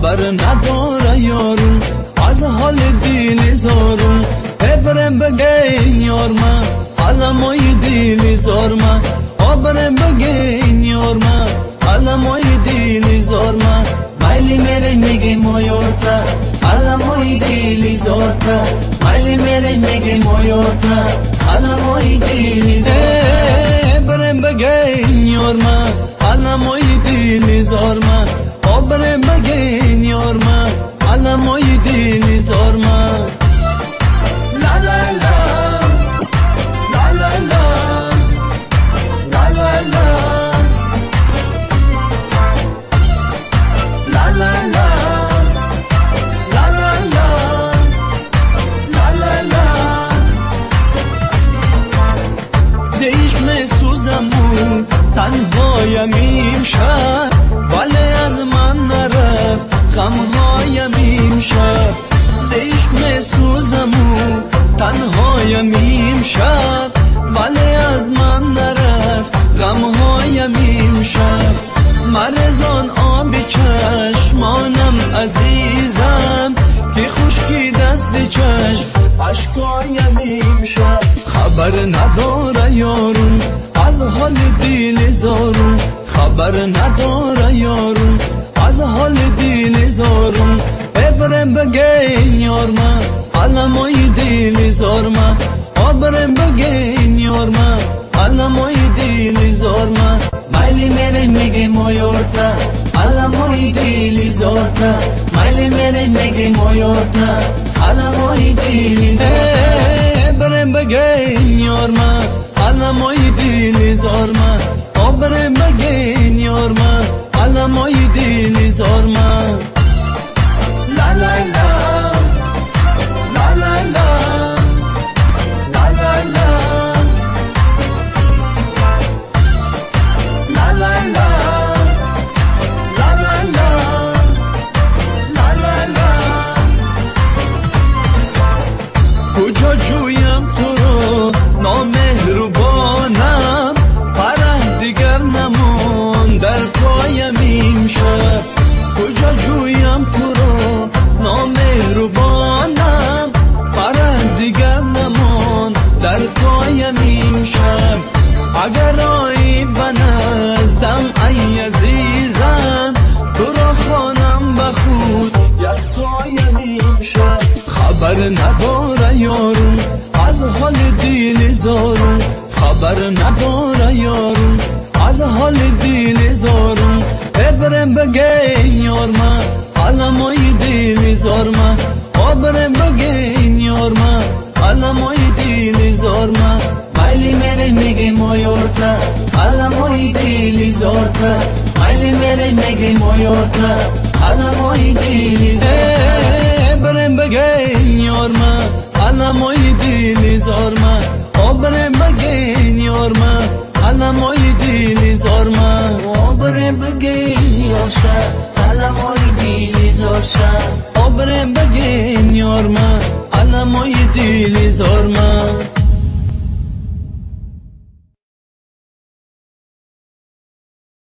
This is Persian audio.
خبر نداره یارون از حال دیلی زارون. برم بگین یار من علمای دیلی زار من. برم بگین یار من علمای دیلی زار من. مایلی میره میگه مایورتا علمای دیلی زارتا. مایلی میره میگه مایورتا علمای دیلی زار. برم بگین یار من علمای دیلی زار من. برم بگین یار من علمای دیلی زار من. لا لا لا لا لا لا لا لا لا لا لا تنهایم امشب ولی از من نرفت غمهایم امشب. ز عشق میسوزم و تنهایم امشب ولی از من نرفت غمهایم امشب. مرزان آب چشمانم عزیزم که خشکی دست چشم اشکایم امشب. خبر نداره یارون از حال دیل زارون. خبر نداره یارون از حال دیل زارون. برم بگین یار من علمای دیل زار من. برم بگین یار من علمای دیل زار من. مایلی میره میگه مایورتا علمای دیل زارتا. مایلی میره میگه مایورتا علمای دیل زار. برم بگین یار من علمای دیلی زار من. برم بگین یار من علمای دیلی زار من. لا لا لا لا لا لا لا لا لا لا کجا جویم تو رو نامهربانم. فرح دیگر نمان در پایم امشب. کجا جویم تو رو نامهربانم. فرح دیگر نمان در پایم امشب. اگر آیی به نزدم ای عزیزم تو را خوانم به خود یک پایم امشب. خبر نداره یارون از حال دیل زارون. خبر نداره یارون از حال دیل زارون. برم بگین یار من علمای دیل زار من. برم بگین یار من علمای دیل زار من. مایلی میره میگه مایورتا علمای دیل زارتا. مایلی میره میگه مایورتا علمای دیل زار. برم بگین یار من علمای دیل زار من. برم بگین یار من علمای دیل زار من. برم بگین یار شد علمای دیل زار شد. برم بگین یار من علمای دیل زار من.